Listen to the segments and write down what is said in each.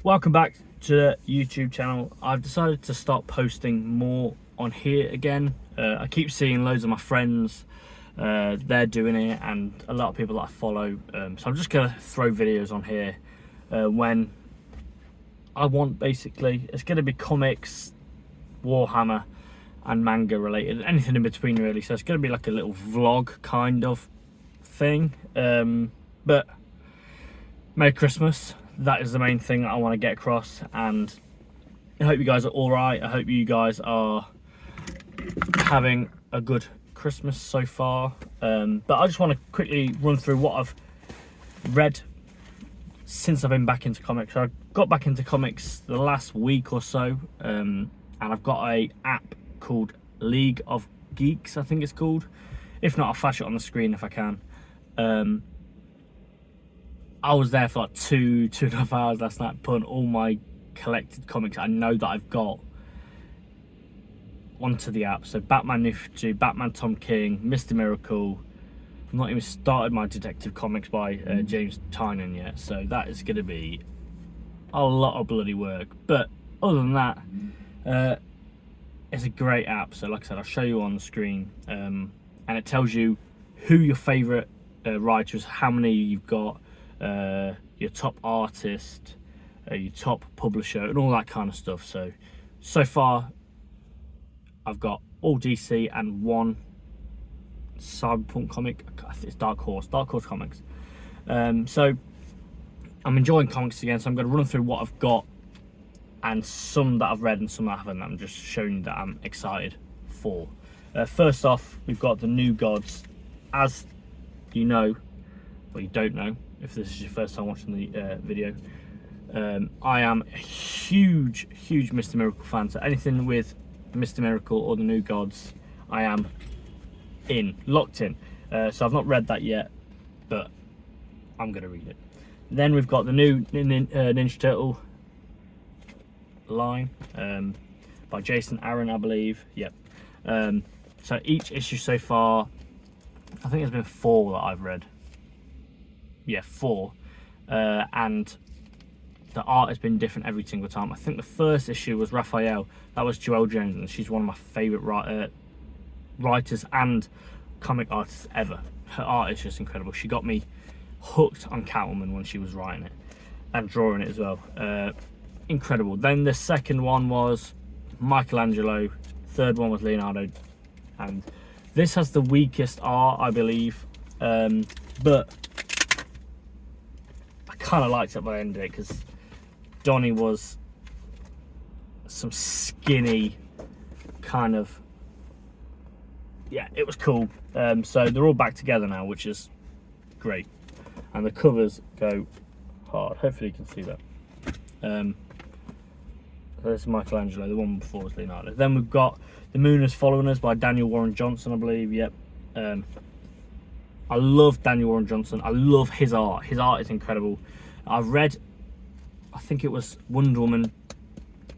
Welcome back to the YouTube channel. I've decided to start posting more on here again. I keep seeing loads of my friends, they're doing it, and a lot of people that I follow. So I'm just gonna throw videos on here when I want. Basically, it's gonna be comics, Warhammer, and manga related, anything in between really. So it's gonna be like a little vlog kind of thing. But Merry Christmas. That is the main thing that I want to get across, and I hope you guys are all right. I hope you guys are having a good Christmas so far. But I just want to quickly run through what I've read since I've been back into comics. So I got back into comics the last week or so, and I've got a app called League of Geeks, I think it's called. If not, I'll flash it on the screen if I can. I was there for like two and a half hours last night, putting all my collected comics I know that I've got onto the app. So Batman New 52, Batman Tom King, Mr. Miracle. I've not even started my Detective Comics by James Tynion yet, so that is going to be a lot of bloody work. But other than that, it's a great app. So like I said, I'll show you on the screen, and it tells you who your favourite writers, how many you've got, your top artist, your top publisher, and all that kind of stuff. So far I've got all DC and one cyberpunk comic. I think it's Dark Horse Comics. So I'm enjoying comics again, so I'm going to run through what I've got, and some that I've read and some that I haven't. I'm just showing you that I'm excited for. First off, we've got the New Gods. As you know, well, you don't know if this is your first time watching the video, I am a huge Mr. Miracle fan. So anything with Mr. Miracle or the New Gods, I am locked in. So I've not read that yet, but I'm gonna read it. Then we've got the new Ninja Turtle line, by Jason Aaron, I believe. Yep. So each issue so far, I think there's been 4 that I've read. Yeah, 4. And the art has been different every single time. I think the first issue was Raphael. That was Joelle Jones, and she's one of my favourite writers and comic artists ever. Her art is just incredible. She got me hooked on Catwoman when she was writing it and drawing it as well. Incredible. Then the second one was Michelangelo. Third one was Leonardo. And this has the weakest art, I believe. But I kind of liked it by the end of it, because Donnie was some skinny kind of, yeah, it was cool. So they're all back together now, which is great, and the covers go hard. Hopefully you can see that. There's Michelangelo. The one before was Leonardo. Then we've got The Moon Is Following Us by Daniel Warren Johnson, I believe. Yep. I love Daniel Warren Johnson. I love his art. His art is incredible. I've read, I think it was Wonder Woman,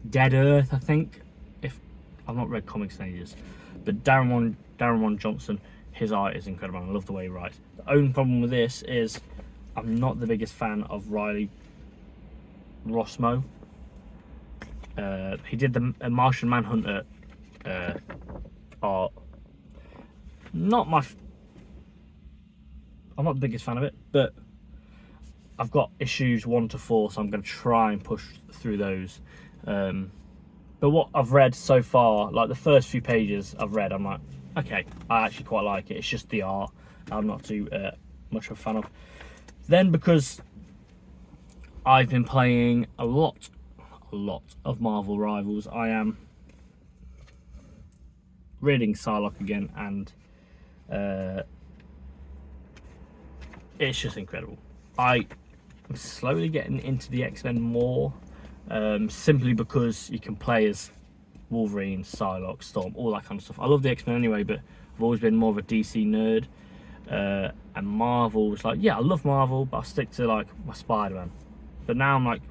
Dead Earth, I think. I've not read comics in ages, but Darren Warren Johnson, his art is incredible. I love the way he writes. The only problem with this is I'm not the biggest fan of Riley Rossmo. He did the Martian Manhunter art. I'm not the biggest fan of it, but I've got issues 1 to 4, so I'm going to try and push through those. But what I've read so far, like the first few pages I've read, I'm like, okay, I actually quite like it. It's just the art I'm not too much of a fan of. Then, because I've been playing a lot of Marvel Rivals, I am reading Psylocke again, and it's just incredible. I'm slowly getting into the X-Men more, simply because you can play as Wolverine, Psylocke, Storm, all that kind of stuff. I love the X-Men anyway, but I've always been more of a DC nerd. And Marvel was like, yeah, I love Marvel, but I'll stick to like my Spider-Man. But now I'm like,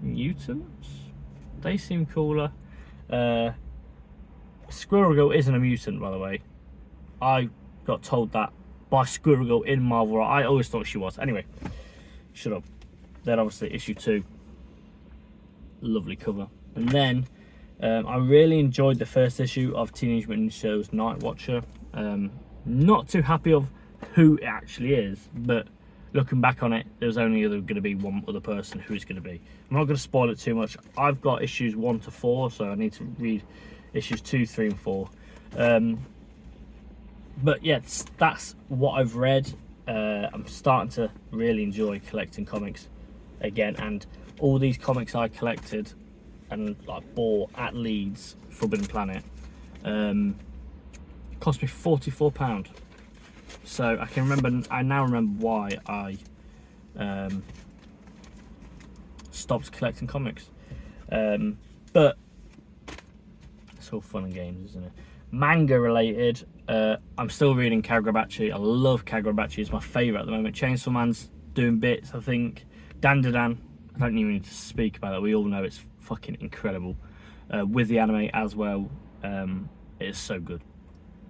mutants? They seem cooler. Squirrel Girl isn't a mutant, by the way. I got told that by Squirrel Girl in Marvel. I always thought she was. Anyway, shut up. Then obviously issue 2 lovely cover. And then I really enjoyed the first issue of Teenage Mutant Ninja Turtles Night Watcher. Not too happy of who it actually is, but looking back on it, there's only going to be one other person who it's going to be. I'm not going to spoil it too much. I've got issues 1 to 4, so I need to read issues 2, 3, and 4. But yeah, that's what I've read. I'm starting to really enjoy collecting comics again, and all these comics I collected and like bought at Leeds Forbidden Planet cost me £44. So I now remember why I stopped collecting comics. But it's all fun and games, isn't it? Manga related, I'm still reading Kagurabachi. I love Kagurabachi, it's my favourite at the moment. Chainsaw Man's doing bits, I think. Dandadan, I don't even need to speak about it, we all know it's fucking incredible. With the anime as well, it is so good.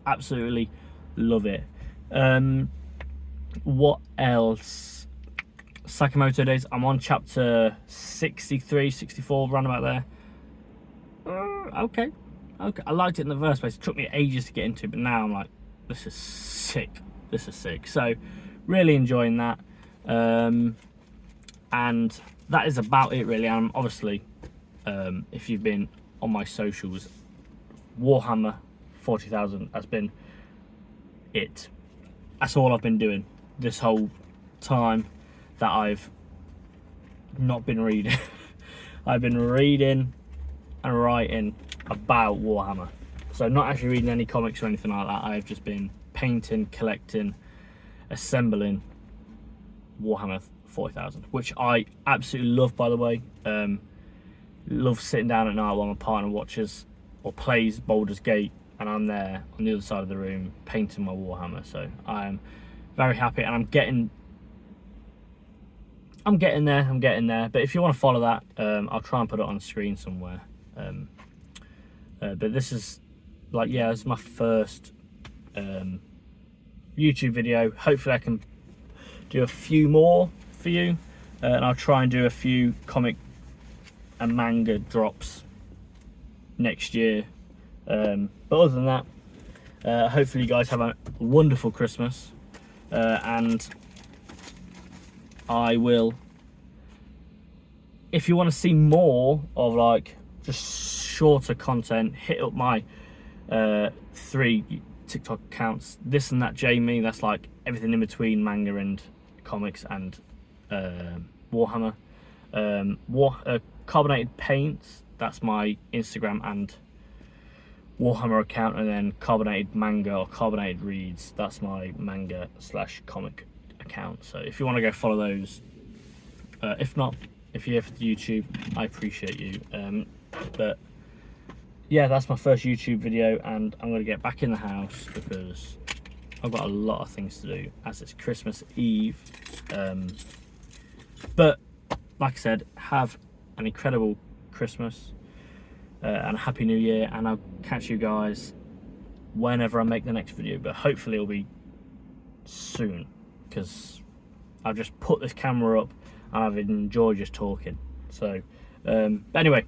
Absolutely love it. What else? Sakamoto Days, I'm on chapter 63, 64, round about there. Okay, I liked it in the first place. It took me ages to get into, but now I'm like, this is sick. So really enjoying that. And that is about it really. I'm obviously, if you've been on my socials, Warhammer 40,000 has been it. That's all I've been doing this whole time that I've not been reading. I've been reading and writing about Warhammer. So not actually reading any comics or anything like that. I've just been painting, collecting, assembling Warhammer 40,000, which I absolutely love, by the way. Love sitting down at night while my partner watches or plays Baldur's Gate and I'm there on the other side of the room painting my Warhammer. So I am very happy, and I'm getting there. But if you want to follow that, I'll try and put it on the screen somewhere. But this is like, yeah, this is my first YouTube video. Hopefully I can do a few more for you, and I'll try and do a few comic and manga drops next year. But other than that, hopefully you guys have a wonderful Christmas, and I will, if you want to see more of like just shorter content, hit up my 3 TikTok accounts, This and That Jamie. That's like everything in between manga and comics and Warhammer. Carbonated Paints, that's my Instagram and Warhammer account, and then Carbonated Manga or Carbonated Reads, that's my manga / comic account. So if you want to go follow those, if not, if you're here for the YouTube, I appreciate you. But yeah, that's my first YouTube video, and I'm going to get back in the house because I've got a lot of things to do as it's Christmas Eve. But like I said, have an incredible Christmas and a Happy New Year, and I'll catch you guys whenever I make the next video, but hopefully it'll be soon because I've just put this camera up and I've enjoyed just talking. So but anyway,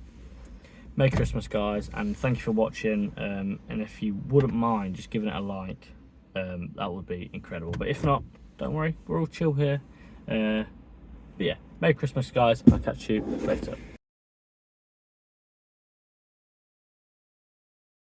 Merry Christmas guys, and thank you for watching, and if you wouldn't mind just giving it a like, that would be incredible. But if not, don't worry, we're all chill here. But yeah, Merry Christmas guys, I'll catch you later.